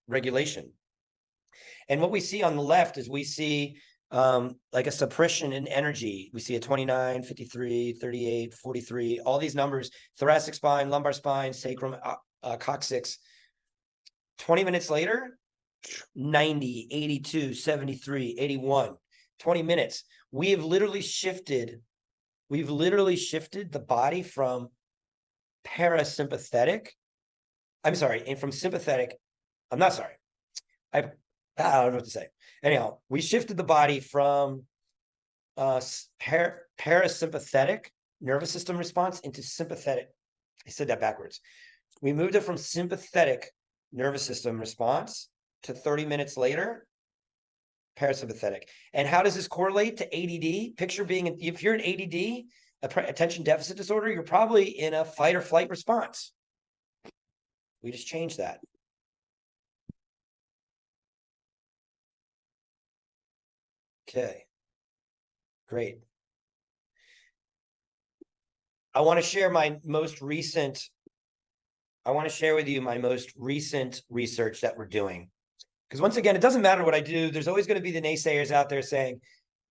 regulation. And what we see on the left is we see like a suppression in energy. We see a 29, 53, 38, 43, all these numbers, thoracic spine, lumbar spine, sacrum, coccyx. 20 minutes later, 90, 82, 73, 81, 20 minutes. We've literally shifted the body from parasympathetic. I'm sorry, and from sympathetic. I'm not sorry. I don't know what to say. Anyhow, we shifted the body from parasympathetic nervous system response into sympathetic. I said that backwards. We moved it from sympathetic nervous system response to 30 minutes later, parasympathetic. And how does this correlate to ADD? Picture being, if you're an ADD, attention deficit disorder, you're probably in a fight or flight response. We just changed that. Okay. Great. I want to share with you my most recent research that we're doing. Because once again, it doesn't matter what I do. There's always going to be the naysayers out there saying,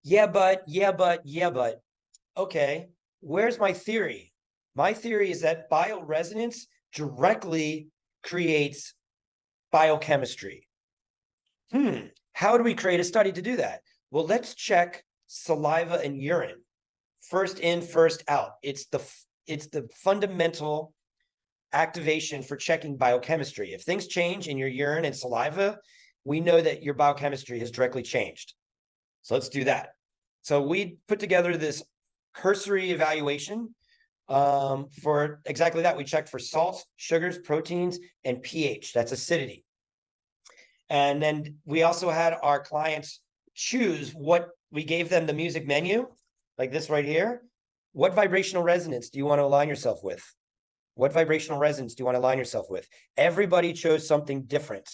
yeah, but. Okay, where's my theory? My theory is that bioresonance directly creates biochemistry. How do we create a study to do that? Well, let's check saliva and urine. First in, first out. It's the fundamental activation for checking biochemistry. If things change in your urine and saliva, we know that your biochemistry has directly changed. So let's do that. So we put together this cursory evaluation for exactly that. We checked for salts, sugars, proteins, and pH. That's acidity. And then we also had our clients choose what we gave them the music menu, like this right here. What vibrational resonance do you want to align yourself with? What vibrational resonance do you want to align yourself with? Everybody chose something different.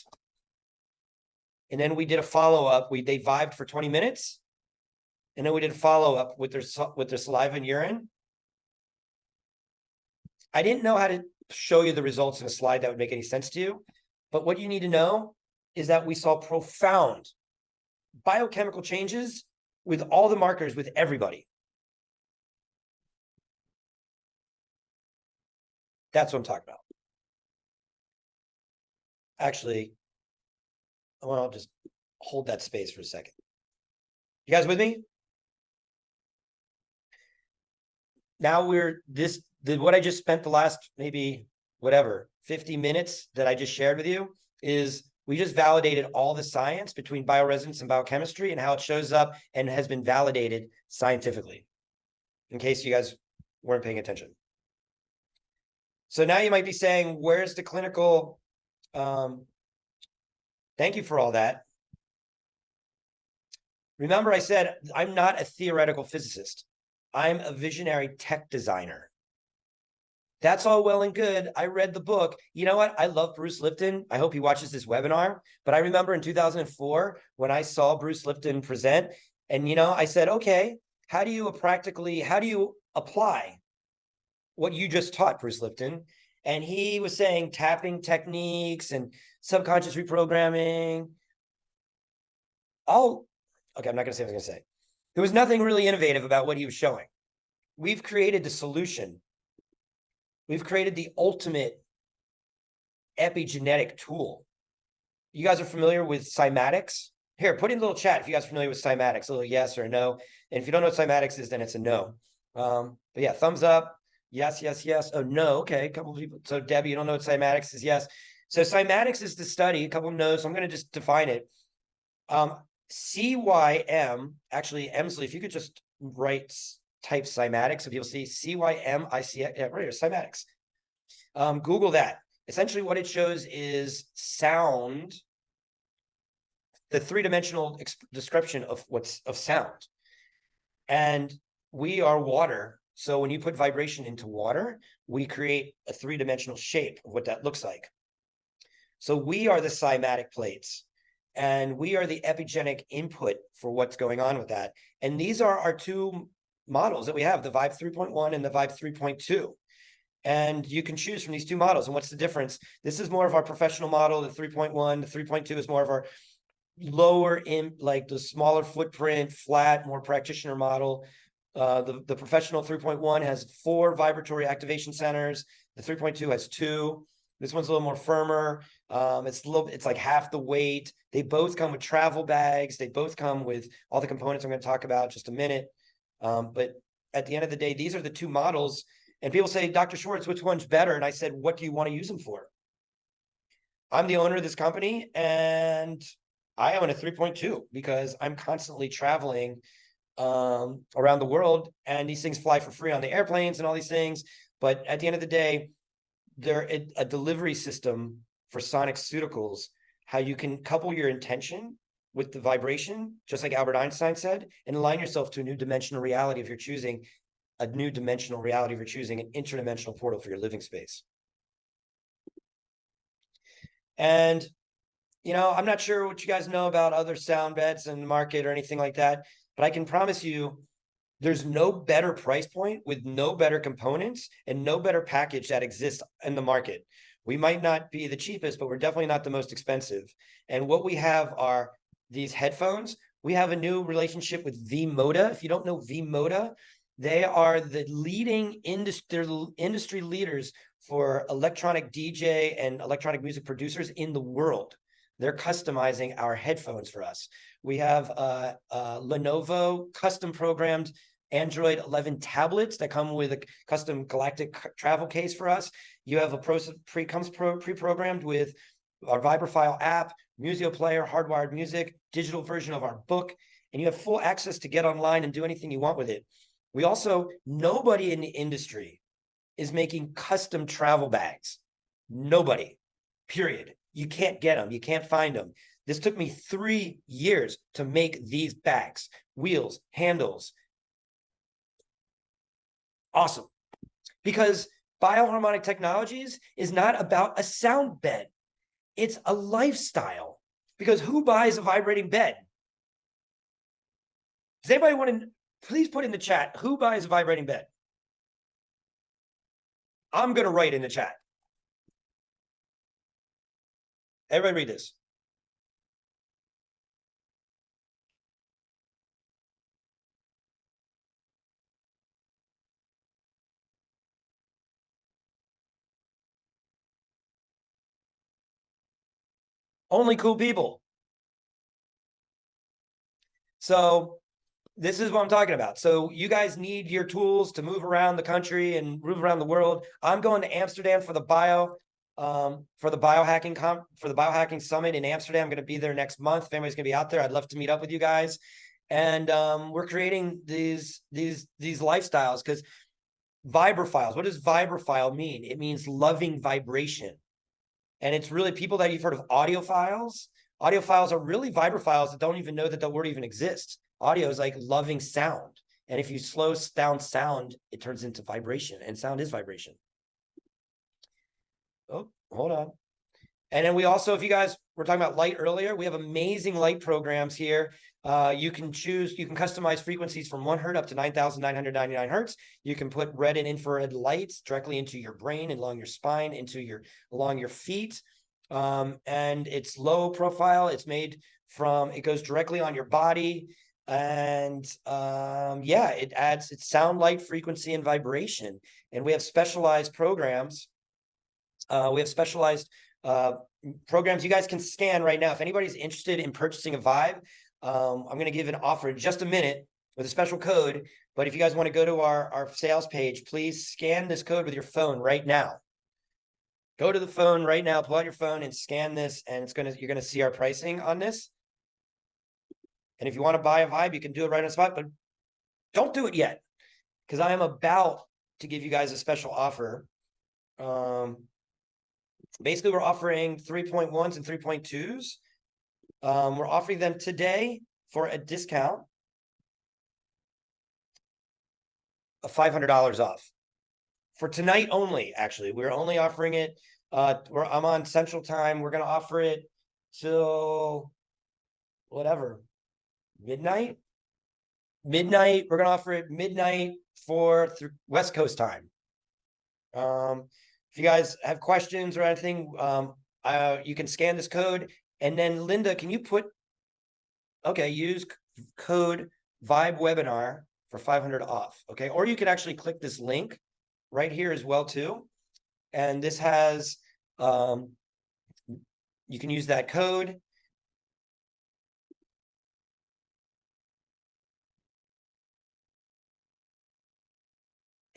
And then we did a follow-up. They vibed for 20 minutes. And then we did a follow-up with their saliva and urine. I didn't know how to show you the results in a slide that would make any sense to you. But what you need to know is that we saw profound biochemical changes with all the markers with everybody. That's what I'm talking about. Actually, well, I'll just hold that space for a second. You guys with me? Now what I just spent the last maybe 50 minutes that I just shared with you is we just validated all the science between bioresonance and biochemistry and how it shows up and has been validated scientifically, in case you guys weren't paying attention. So now you might be saying, where's the clinical? Thank you for all that. Remember, I said I'm not a theoretical physicist. I'm a visionary tech designer. That's all well and good. I read the book. You know what? I love Bruce Lipton. I hope he watches this webinar. But I remember in 2004 when I saw Bruce Lipton present, and I said, okay, how do you apply what you just taught, Bruce Lipton? And he was saying tapping techniques and subconscious reprogramming. Okay, I'm not going to say what I was going to say. There was nothing really innovative about what he was showing. We've created the solution. We've created the ultimate epigenetic tool. You guys are familiar with cymatics? Here, put in a little chat if you guys are familiar with cymatics, a little yes or no. And if you don't know what cymatics is, then it's a no. But yeah, thumbs up. Yes, yes, yes. Oh, no. Okay, a couple of people. So Debbie, you don't know what cymatics is? Yes. So cymatics is the study. A couple of no's. So I'm going to just define it. CYM, actually, Emsley, if you could just type cymatics so people see CYMIC, yeah, right here, cymatics. Google that. Essentially what it shows is sound, the three-dimensional description of sound. And we are water. So when you put vibration into water, we create a three-dimensional shape of what that looks like. So we are the cymatic plates. And we are the epigenic input for what's going on with that. And these are our two models that we have, the Vibe 3.1 and the Vibe 3.2. And you can choose from these two models. And what's the difference? This is more of our professional model, the 3.1. The 3.2 is more of our lower, like the smaller footprint, flat, more practitioner model. The professional 3.1 has 4 vibratory activation centers. The 3.2 has 2. This one's a little more firmer. It's like half the weight. They both come with travel bags. They both come with all the components I'm going to talk about in just a minute. But at the end of the day, these are the two models. And people say, Dr. Schwartz, which one's better? And I said, what do you want to use them for? I'm the owner of this company, and I own a 3.2 because I'm constantly traveling around the world, and these things fly for free on the airplanes and all these things. But at the end of the day, they're a delivery system for sonic-ceuticals, how you can couple your intention with the vibration, just like Albert Einstein said, and align yourself to a new dimensional reality if you're choosing a new dimensional reality, if you're choosing an interdimensional portal for your living space. And, I'm not sure what you guys know about other sound beds in the market or anything like that. but I can promise you there's no better price point with no better components and no better package that exists in the market. We might not be the cheapest, but we're definitely not the most expensive. And what we have are these headphones. We have a new relationship with V-Moda. If you don't know V-Moda, they are the leading industry leaders for electronic DJ and electronic music producers in the world. They're customizing our headphones for us. We have Lenovo custom programmed Android 11 tablets that come with a custom galactic travel case for us. You have a pre-programmed with our Vibrafile app, Museo player, hardwired music, digital version of our book, and you have full access to get online and do anything you want with it. We also, nobody in the industry is making custom travel bags. Nobody, period. You can't get them. You can't find them. This took me 3 years to make these bags, wheels, handles. Awesome. Because Bioharmonic Technologies is not about a sound bed. It's a lifestyle. Because who buys a vibrating bed? Does anybody want to, please put in the chat, who buys a vibrating bed? I'm going to write in the chat. Everybody read this. Only cool people. So this is what I'm talking about. So you guys need your tools to move around the country and move around the world. I'm going to Amsterdam for the biohacking summit in Amsterdam. I'm going to be there next month. If anybody's going to be out there, I'd love to meet up with you guys. And we're creating these lifestyles because vibraphiles. What does vibraphile mean? It means loving vibration. And it's really people that you've heard of audiophiles. Audiophiles are really vibraphiles that don't even know that the word even exists. Audio is like loving sound. And if you slow down sound, it turns into vibration, and sound is vibration. Oh, hold on. And then we also, if you guys were talking about light earlier, we have amazing light programs here. You can customize frequencies from 1 hertz up to 9,999 hertz. You can put red and infrared lights directly into your brain and along your spine, along your feet. And it's low profile. It's made from, it goes directly on your body. And yeah, it's sound, light, frequency, and vibration. And we have specialized programs. We have specialized programs you guys can scan right now. If anybody's interested in purchasing a Vibe, I'm going to give an offer in just a minute with a special code. But if you guys want to go to our sales page, please scan this code with your phone right now. Go to the phone right now, pull out your phone and scan this, and you're going to see our pricing on this. And if you want to buy a Vibe, you can do it right on the spot, but don't do it yet, because I am about to give you guys a special offer. Basically, we're offering 3.1s and 3.2s. We're offering them today for a discount of $500 off. For tonight only, actually. We're only offering it, I'm on Central Time. We're going to offer it till whatever, midnight. We're going to offer it midnight through West Coast time. If you guys have questions or anything, you can scan this code. And then Linda, can you use code Vibe Webinar for 500 off. Okay. Or you could actually click this link right here as well too. And this has, you can use that code.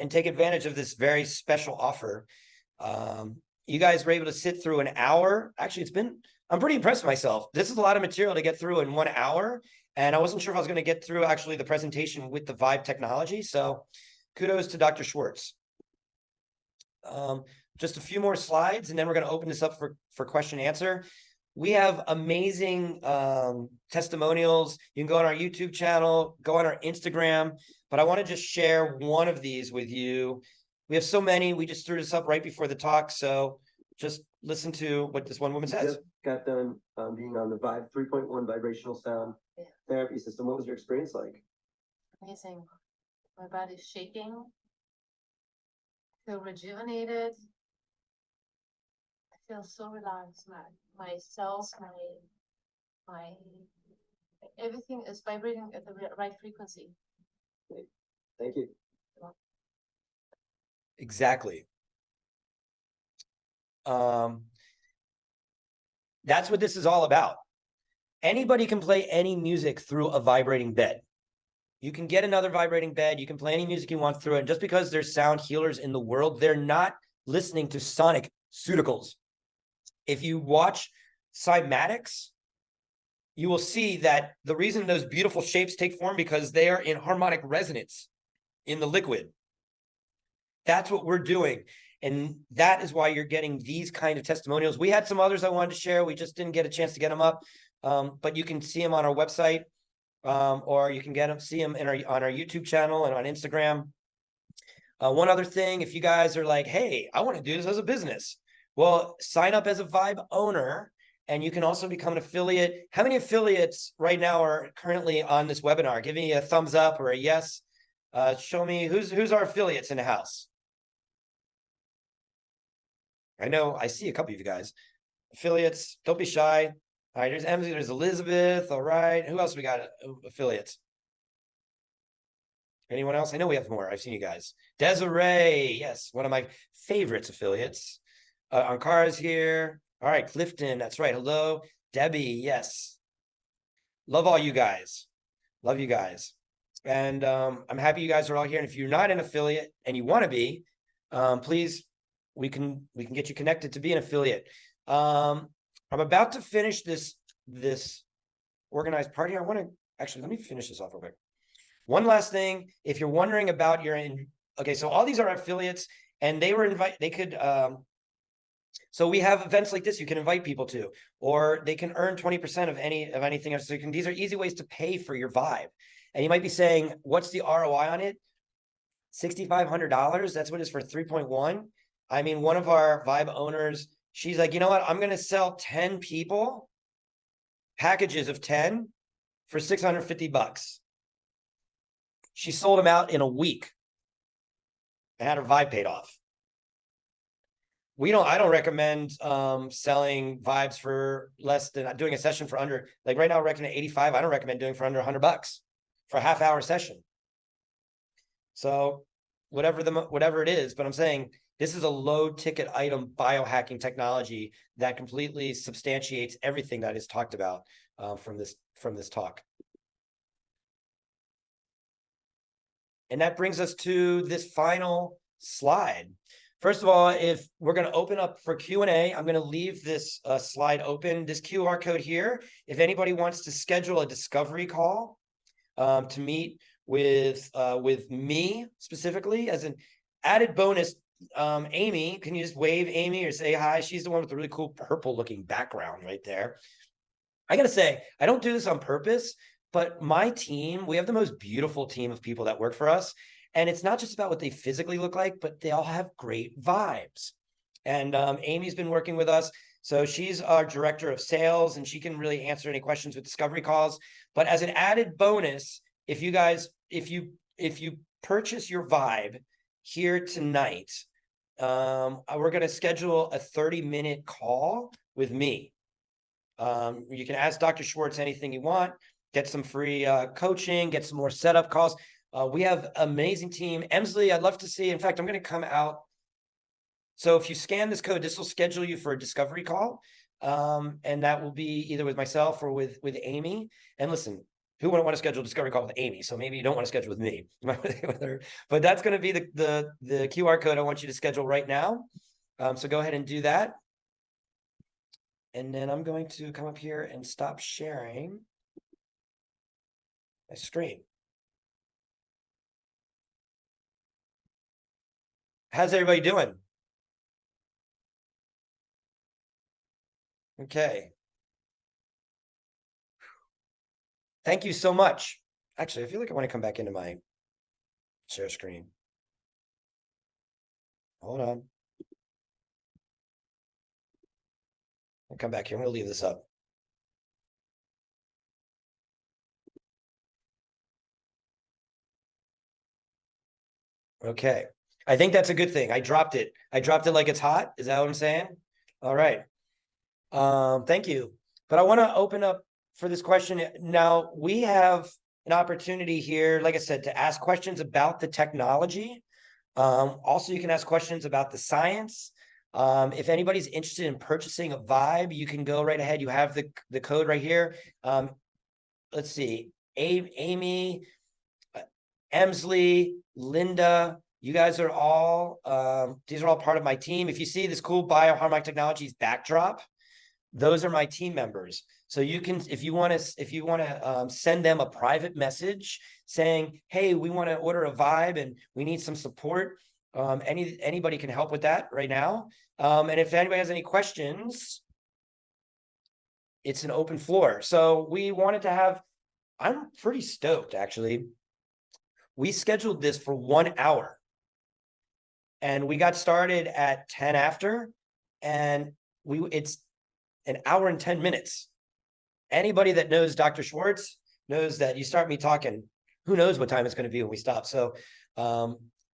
And take advantage of this very special offer. You guys were able to sit through an hour. Actually, I'm pretty impressed with myself. This is a lot of material to get through in 1 hour. And I wasn't sure if I was going to get through actually the presentation with the Vibe technology. So kudos to Dr. Schwartz. Just a few more slides, and then we're going to open this up for question and answer. We have amazing testimonials. You can go on our YouTube channel, go on our Instagram, but I want to just share one of these with you. We have so many. We just threw this up right before the talk, so just listen to what this one woman says. Just got done being on the Vibe 3.1 vibrational sound therapy system. What was your experience like? Amazing. My body's shaking. I feel rejuvenated. I feel so relaxed. My cells, my everything is vibrating at the right frequency. Thank you. Exactly. That's what this is all about. Anybody can play any music through a vibrating bed. You can get another vibrating bed. You can play any music you want through it. And just because there's sound healers in the world, they're not listening to sonic pseuticals. If you watch cymatics, you will see that the reason those beautiful shapes take form because they are in harmonic resonance in the liquid. That's what we're doing. And that is why you're getting these kind of testimonials. We had some others I wanted to share. We just didn't get a chance to get them up. But you can see them on our website, or you can see them on our YouTube channel and on Instagram. One other thing, if you guys are like, hey, I want to do this as a business, well, sign up as a Vibe owner, and you can also become an affiliate. How many affiliates right now are currently on this webinar? Give me a thumbs up or a yes. Show me who's our affiliates in the house. I know I see a couple of you guys. Affiliates, don't be shy. All right, there's Emily, there's Elizabeth. All right, who else we got? Affiliates. Anyone else? I know we have more. I've seen you guys. Desiree, yes, one of my favorites affiliates. Ankara's here. All right, Clifton, that's right. Hello. Debbie, yes. Love all you guys. Love you guys. And I'm happy you guys are all here. And if you're not an affiliate and you want to be, please, we can get you connected to be an affiliate. I'm about to finish this organized party. I want to actually, let me finish this off real quick. One last thing, if you're wondering about okay, so all these are affiliates and so we have events like this you can invite people to, or they can earn 20% of anything else. So these are easy ways to pay for your Vibe. And you might be saying, what's the ROI on it? $6,500. That's what it is for 3.1. I mean, one of our Vibe owners, she's like, you know what? I'm going to sell 10 people packages of 10 for $650. She sold them out in a week and had her Vibe paid off. I don't recommend selling Vibes for less than doing a session for under, like right now, I reckon at 85. I don't recommend doing for under $100 for a half-hour session. So whatever it is, but I'm saying this is a low ticket item biohacking technology that completely substantiates everything that is talked about from this talk. And that brings us to this final slide. First of all, if we're going to open up for Q&A, I'm going to leave this slide open, this QR code here. If anybody wants to schedule a discovery call to meet with me specifically as an added bonus, Amy, can you just wave Amy or say hi? She's the one with the really cool purple looking background right there. I got to say, I don't do this on purpose, but my team, we have the most beautiful team of people that work for us. And it's not just about what they physically look like, but they all have great vibes. And Amy's been working with us. So she's our director of sales, and she can really answer any questions with discovery calls. But as an added bonus, if you purchase your Vibe here tonight, we're going to schedule a 30-minute call with me. You can ask Dr. Schwartz anything you want, get some free coaching, get some more setup calls. We have an amazing team. Emsley, I'd love to see. In fact, I'm going to come out. So if you scan this code, this will schedule you for a discovery call. And that will be either with myself or with Amy. And listen, who wouldn't want to schedule a discovery call with Amy? So maybe you don't want to schedule with me. But that's going to be the QR code I want you to schedule right now. So go ahead and do that. And then I'm going to come up here and stop sharing my screen. How's everybody doing? Okay. Thank you so much. Actually, I feel like I want to come back into my share screen. Hold on. I'll come back here. I'm going to leave this up. Okay. I think that's a good thing. I dropped it. I dropped it like it's hot. Is that what I'm saying? All right. Thank you. But I want to open up for this question. Now we have an opportunity here, like I said, to ask questions about the technology. Also, you can ask questions about the science. If anybody's interested in purchasing a Vibe, you can go right ahead. You have the code right here. Let's see, Amy, Emsley, Linda, you guys are all, these are all part of my team. If you see this cool Bioharmonic Technologies backdrop, those are my team members. So you can, if you want to send them a private message saying, hey, we want to order a Vibe and we need some support. Anybody can help with that right now. And if anybody has any questions, it's an open floor. So we wanted to have, I'm pretty stoked actually. We scheduled this for 1 hour and we got started at 10 after, and it's an hour and 10 minutes. Anybody that knows Dr. Schwartz knows that you start me talking, who knows what time it's going to be when we stop. So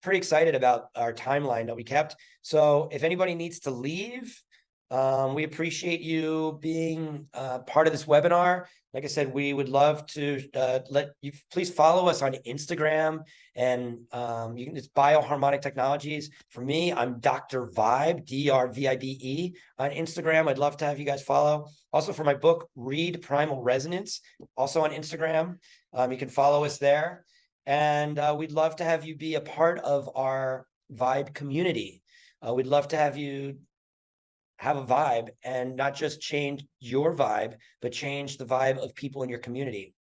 pretty excited about our timeline that we kept. So if anybody needs to leave, we appreciate you being part of this webinar. Like I said, we would love to let you please follow us on Instagram, and it's Bioharmonic Technologies. For me, I'm Dr. Vibe, DRVIBE on Instagram. I'd love to have you guys follow. Also for my book, Read Primal Resonance, also on Instagram. You can follow us there. And we'd love to have you be a part of our Vibe community. We'd love to have you have a vibe and not just change your vibe, but change the vibe of people in your community.